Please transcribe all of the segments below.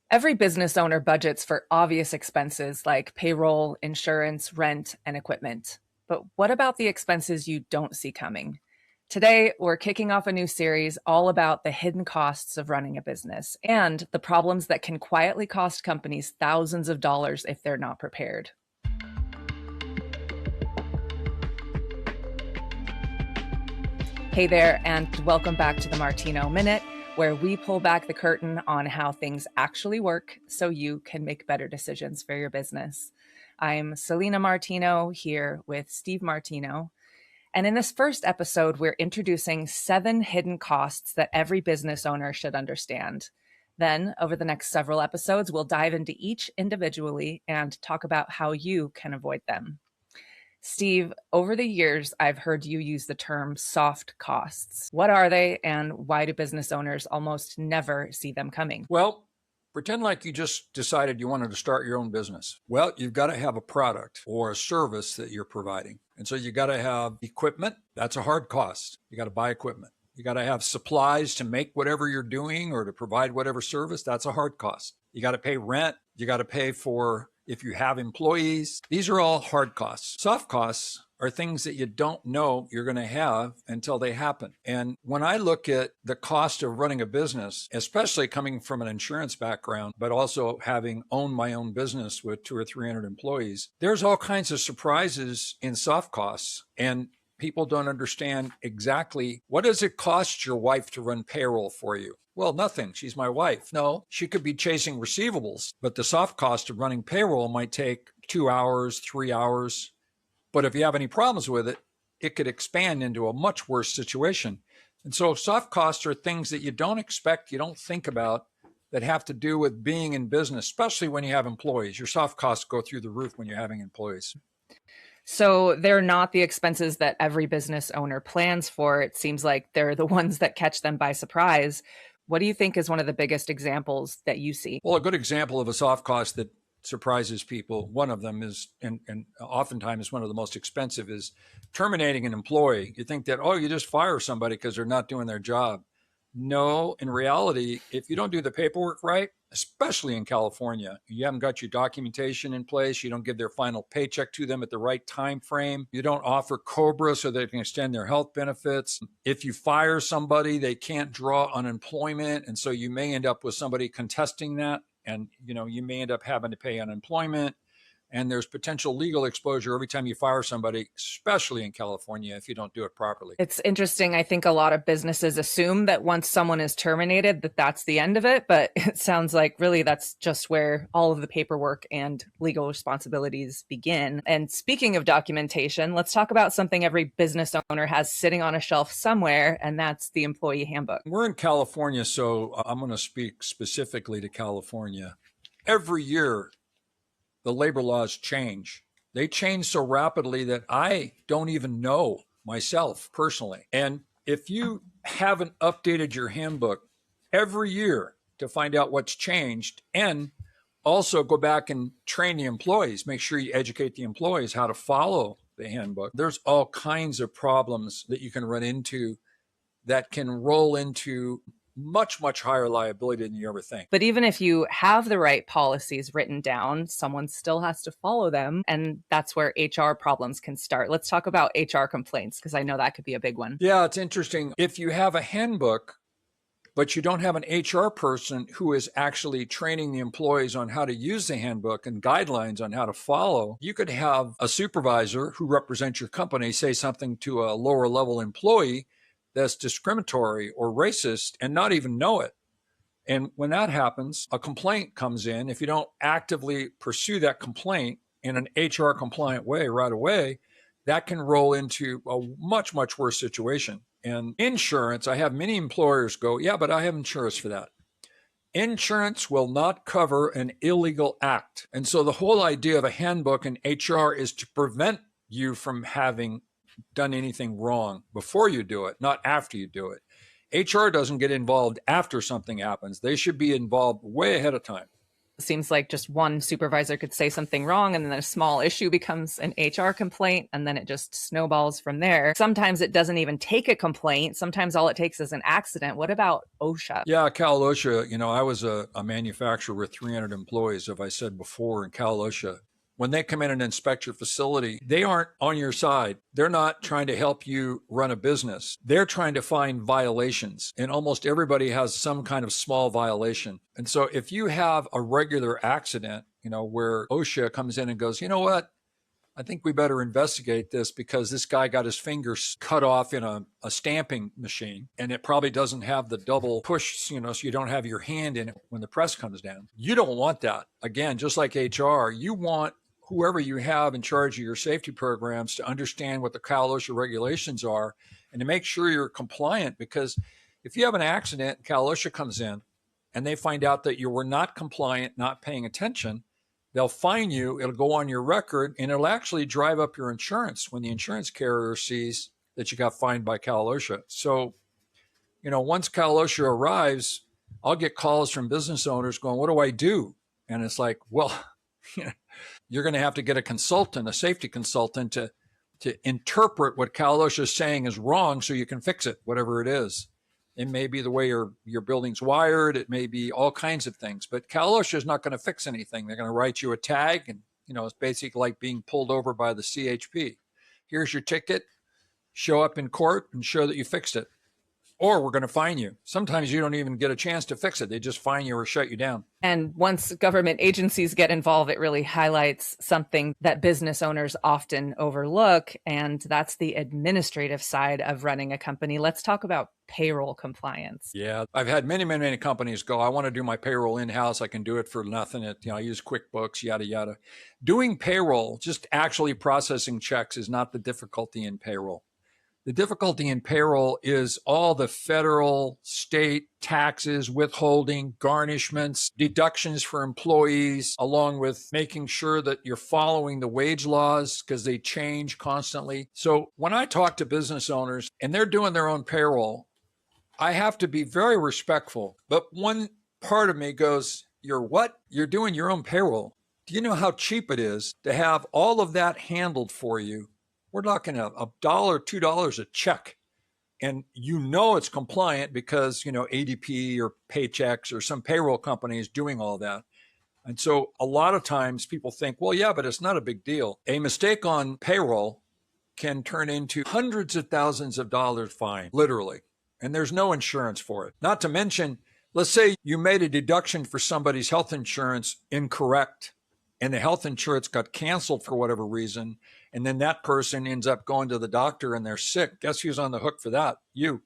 Every business owner budgets for obvious expenses like payroll, insurance, rent, and equipment. But what about the expenses you don't see coming? Today, we're kicking off a new series all about the hidden costs of running a business and the problems that can quietly cost companies thousands of dollars if they're not prepared. Hey there, and welcome back to the Martino Minute, where we pull back the curtain on how things actually work so you can make better decisions for your business. I'm Selena Martino here with Steve Martino. And in this first episode, we're introducing 7 hidden costs that every business owner should understand. Then, over the next several episodes, we'll dive into each individually and talk about how you can avoid them. Steve, over the years, I've heard you use the term soft costs. What are they, and why do business owners almost never see them coming? Well, pretend like you just decided you wanted to start your own business. Well, you've got to have a product or a service that you're providing. And so you got to have equipment. That's a hard cost. You got to buy equipment. You got to have supplies to make whatever you're doing or to provide whatever service. That's a hard cost. You got to pay rent. You got to pay for if you have employees. These are all hard costs. Soft costs are things that you don't know you're going to have until they happen. And when I look at the cost of running a business, especially coming from an insurance background, but also having owned my own business with 200 or 300 employees, there's all kinds of surprises in soft costs. And people don't understand exactly what does it cost your wife to run payroll for you? Well, nothing. She's my wife. No, she could be chasing receivables, but the soft cost of running payroll might take 2 hours, 3 hours. But if you have any problems with it, it could expand into a much worse situation. And so soft costs are things that you don't expect, you don't think about, that have to do with being in business, especially when you have employees. Your soft costs go through the roof when you're having employees. So they're not the expenses that every business owner plans for. It seems like they're the ones that catch them by surprise. What do you think is one of the biggest examples that you see? Well, a good example of a soft cost that surprises people, one of them is, and oftentimes one of the most expensive, is terminating an employee. You think that, oh, you just fire somebody because they're not doing their job. No, in reality, if you don't do the paperwork right, especially in California, you haven't got your documentation in place, you don't give their final paycheck to them at the right time frame, you don't offer COBRA so they can extend their health benefits. If you fire somebody, they can't draw unemployment, and so you may end up with somebody contesting that, and you may end up having to pay unemployment. And there's potential legal exposure every time you fire somebody, especially in California, if you don't do it properly. It's interesting. I think a lot of businesses assume that once someone is terminated, that that's the end of it. But it sounds like really that's just where all of the paperwork and legal responsibilities begin. And speaking of documentation, let's talk about something every business owner has sitting on a shelf somewhere, and that's the employee handbook. We're in California, so I'm going to speak specifically to California. Every year, the labor laws change. They change so rapidly that I don't even know myself personally. And if you haven't updated your handbook every year to find out what's changed, and also go back and train the employees, make sure you educate the employees how to follow the handbook, there's all kinds of problems that you can run into that can roll into much, much higher liability than you ever think. But even if you have the right policies written down, someone still has to follow them. And that's where HR problems can start. Let's talk about HR complaints, because I know that could be a big one. Yeah, it's interesting. If you have a handbook, but you don't have an HR person who is actually training the employees on how to use the handbook and guidelines on how to follow, you could have a supervisor who represents your company say something to a lower level employee that's discriminatory or racist and not even know it. And when that happens, a complaint comes in. If you don't actively pursue that complaint in an HR compliant way right away, that can roll into a much, much worse situation. And insurance, I have many employers go, yeah, but I have insurance for that. Insurance will not cover an illegal act. And so the whole idea of a handbook in HR is to prevent you from having done anything wrong before you do it, not after you do it. HR doesn't get involved after something happens. They should be involved way ahead of time. It seems like just one supervisor could say something wrong, and then a small issue becomes an HR complaint, and then it just snowballs from there. Sometimes it doesn't even take a complaint. Sometimes all it takes is an accident. What about OSHA? Yeah, Cal OSHA, I was a manufacturer with 300 employees, as I said before, and Cal OSHA, when they come in and inspect your facility, they aren't on your side. They're not trying to help you run a business. They're trying to find violations, and almost everybody has some kind of small violation. And so if you have a regular accident, where OSHA comes in and goes, you know what? I think we better investigate this because this guy got his fingers cut off in a stamping machine, and it probably doesn't have the double push, so you don't have your hand in it when the press comes down. You don't want that. Again, just like HR, you want whoever you have in charge of your safety programs to understand what the Cal OSHA regulations are and to make sure you're compliant, because if you have an accident, Cal OSHA comes in and they find out that you were not compliant, not paying attention, they'll fine you, it'll go on your record, and it'll actually drive up your insurance when the insurance carrier sees that you got fined by Cal OSHA. So, once Cal OSHA arrives, I'll get calls from business owners going, what do I do? And it's like, well, you're going to have to get a consultant, a safety consultant, to interpret what Cal OSHA is saying is wrong so you can fix it, whatever it is. It may be the way your building's wired. It may be all kinds of things. But Cal OSHA is not going to fix anything. They're going to write you a tag, and it's basically like being pulled over by the CHP. Here's your ticket. Show up in court and show that you fixed it, or we're going to fine you. Sometimes you don't even get a chance to fix it. They just fine you or shut you down. And once government agencies get involved, it really highlights something that business owners often overlook, and that's the administrative side of running a company. Let's talk about payroll compliance. Yeah, I've had many companies go, I want to do my payroll in-house. I can do it for nothing. I use QuickBooks, yada, yada. Doing payroll, just actually processing checks, is not the difficulty in payroll. The difficulty in payroll is all the federal, state taxes, withholding, garnishments, deductions for employees, along with making sure that you're following the wage laws because they change constantly. So when I talk to business owners and they're doing their own payroll, I have to be very respectful. But one part of me goes, you're what? You're doing your own payroll. Do you know how cheap it is to have all of that handled for you? We're talking $1, $2 a check. And it's compliant because, ADP or Paychex or some payroll company is doing all that. And so a lot of times people think, well, yeah, but it's not a big deal. A mistake on payroll can turn into hundreds of thousands of dollars fine, literally. And there's no insurance for it. Not to mention, let's say you made a deduction for somebody's health insurance incorrect, and the health insurance got canceled for whatever reason, and then that person ends up going to the doctor and they're sick. Guess who's on the hook for that? You.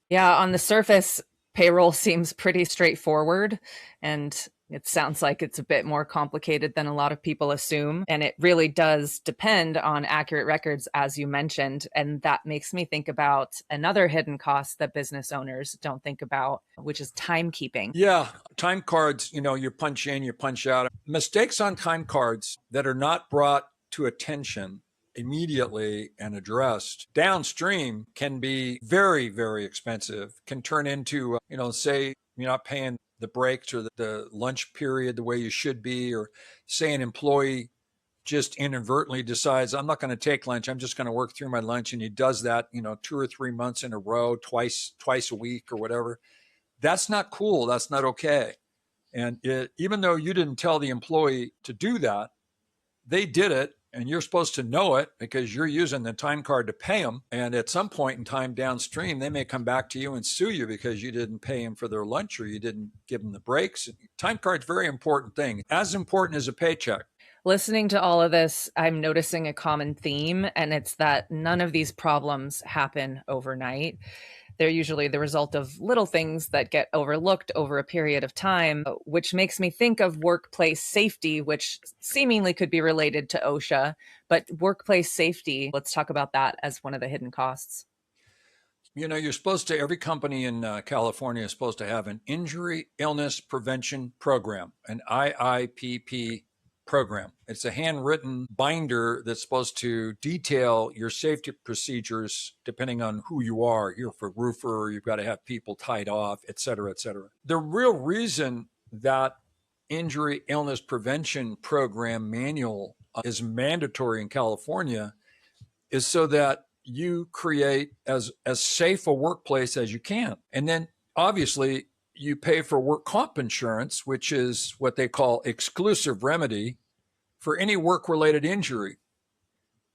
Yeah, on the surface, payroll seems pretty straightforward, and it sounds like it's a bit more complicated than a lot of people assume. And it really does depend on accurate records, as you mentioned. And that makes me think about another hidden cost that business owners don't think about, which is timekeeping. Yeah, time cards, you punch in, you punch out. Mistakes on time cards that are not brought to attention immediately and addressed downstream can be very, very expensive, can turn into, say you're not paying the breaks or the lunch period the way you should be, or say an employee just inadvertently decides, I'm not going to take lunch, I'm just going to work through my lunch. And he does that, 2 or 3 months in a row, twice a week or whatever. That's not cool. That's not okay. And even though you didn't tell the employee to do that, they did it. And you're supposed to know it because you're using the time card to pay them. And at some point in time downstream, they may come back to you and sue you because you didn't pay them for their lunch or you didn't give them the breaks. Time card's a very important thing, as important as a paycheck. Listening to all of this, I'm noticing a common theme, and it's that none of these problems happen overnight. They're usually the result of little things that get overlooked over a period of time, which makes me think of workplace safety, which seemingly could be related to OSHA. But workplace safety, let's talk about that as one of the hidden costs. You're supposed to, every company in California is supposed to have an injury illness prevention program, an IIPP program. It's a handwritten binder that's supposed to detail your safety procedures depending on who you are. You're a roofer, you've got to have people tied off, et cetera, et cetera. The real reason that injury illness prevention program manual is mandatory in California is so that you create as safe a workplace as you can. And then obviously you pay for work comp insurance, which is what they call exclusive remedy for any work-related injury.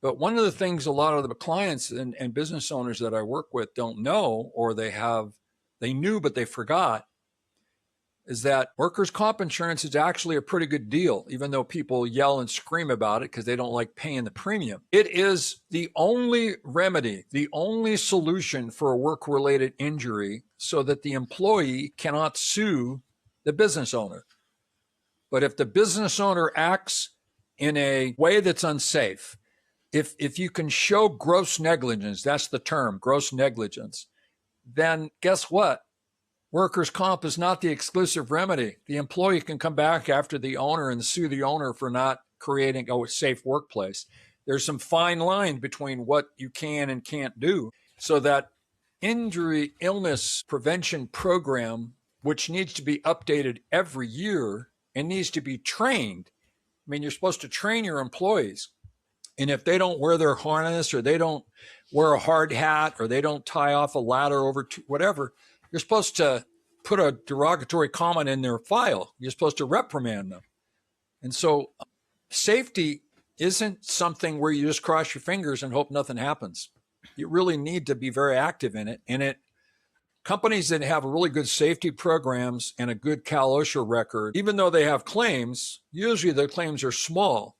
But one of the things a lot of the clients and business owners that I work with don't know, or they knew but they forgot, is that workers' comp insurance is actually a pretty good deal, even though people yell and scream about it because they don't like paying the premium. It is the only remedy, the only solution for a work-related injury so that the employee cannot sue the business owner. But if the business owner acts in a way that's unsafe, if you can show gross negligence, that's the term, gross negligence, then guess what? Workers' comp is not the exclusive remedy. The employee can come back after the owner and sue the owner for not creating a safe workplace. There's some fine line between what you can and can't do. So that injury illness prevention program, which needs to be updated every year and needs to be trained. I mean, you're supposed to train your employees. And if they don't wear their harness or they don't wear a hard hat or they don't tie off a ladder over to whatever, you're supposed to put a derogatory comment in their file. You're supposed to reprimand them. And so safety isn't something where you just cross your fingers and hope nothing happens. You really need to be very active in it. And companies that have really good safety programs and a good Cal OSHA record, even though they have claims, usually their claims are small.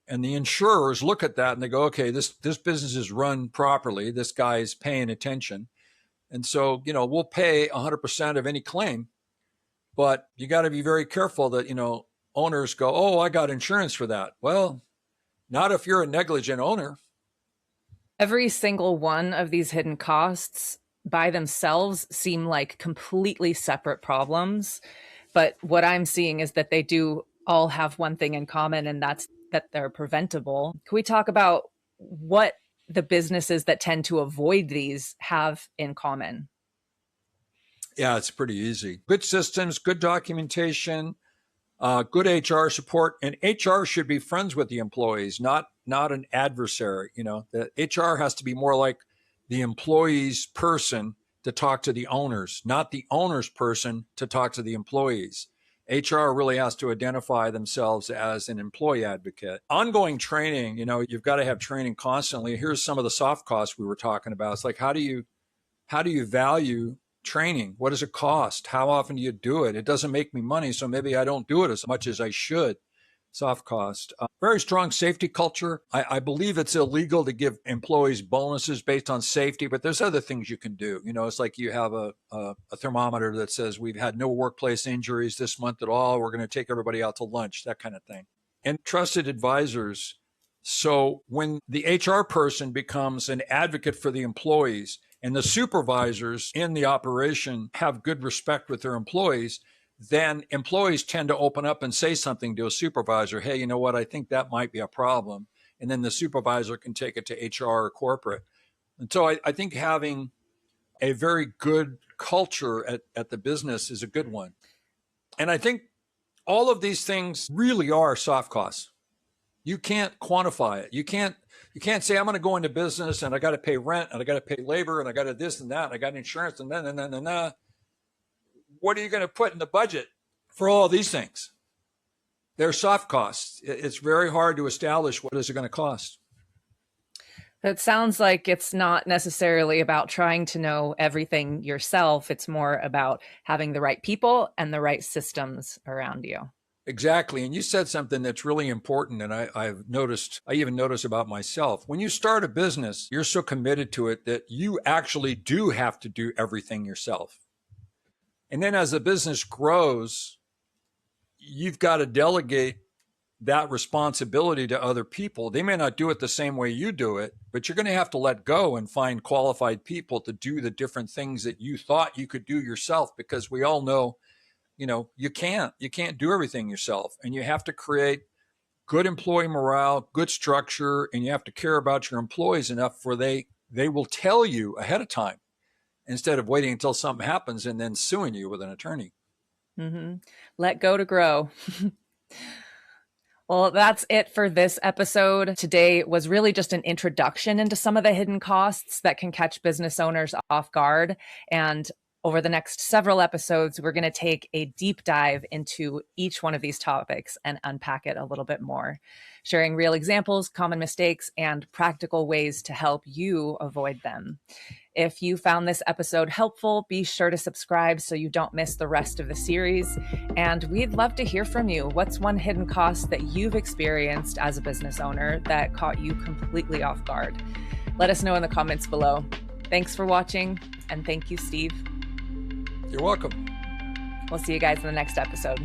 And the insurers look at that and they go, okay, this business is run properly. This guy is paying attention. And so, we'll pay 100% of any claim, but you got to be very careful that, owners go, oh, I got insurance for that. Well, not if you're a negligent owner. Every single one of these hidden costs by themselves seem like completely separate problems. But what I'm seeing is that they do all have one thing in common, and that's that they're preventable. Can we talk about what the businesses that tend to avoid these have in common? Yeah, it's pretty easy. Good systems, good documentation, good HR support, and HR should be friends with the employees, not an adversary. The HR has to be more like the employee's person to talk to the owners, not the owner's person to talk to the employees. HR really has to identify themselves as an employee advocate. Ongoing training, you've got to have training constantly. Here's some of the soft costs we were talking about. It's like, how do you value training? What does it cost? How often do you do it? It doesn't make me money, so maybe I don't do it as much as I should. Soft cost. Very strong safety culture. I believe it's illegal to give employees bonuses based on safety, but there's other things you can do. It's like you have a thermometer that says we've had no workplace injuries this month at all. We're going to take everybody out to lunch, that kind of thing. And trusted advisors. So when the HR person becomes an advocate for the employees and the supervisors in the operation have good respect with their employees, then employees tend to open up and say something to a supervisor. Hey, you know what? I think that might be a problem. And then the supervisor can take it to HR or corporate. And so I think having a very good culture at the business is a good one. And I think all of these things really are soft costs. You can't quantify it. You can't say, I'm going to go into business and I got to pay rent and I got to pay labor and I got to this and that and I got insurance and then. What are you going to put in the budget for all of these things? They're soft costs. It's very hard to establish what is it going to cost. It sounds like it's not necessarily about trying to know everything yourself. It's more about having the right people and the right systems around you. Exactly. And you said something that's really important. And I even noticed about myself. When you start a business, you're so committed to it that you actually do have to do everything yourself. And then as the business grows, you've got to delegate that responsibility to other people. They may not do it the same way you do it, but you're going to have to let go and find qualified people to do the different things that you thought you could do yourself, because we all know, you can't do everything yourself, and you have to create good employee morale, good structure, and you have to care about your employees enough where they will tell you ahead of time, instead of waiting until something happens and then suing you with an attorney. Let go to grow. Well, that's it for this episode. Today was really just an introduction into some of the hidden costs that can catch business owners off guard. And over the next several episodes, we're going to take a deep dive into each one of these topics and unpack it a little bit more, sharing real examples, common mistakes, and practical ways to help you avoid them. If you found this episode helpful, be sure to subscribe so you don't miss the rest of the series. And we'd love to hear from you. What's one hidden cost that you've experienced as a business owner that caught you completely off guard? Let us know in the comments below. Thanks for watching, and thank you, Steve. You're welcome. We'll see you guys in the next episode.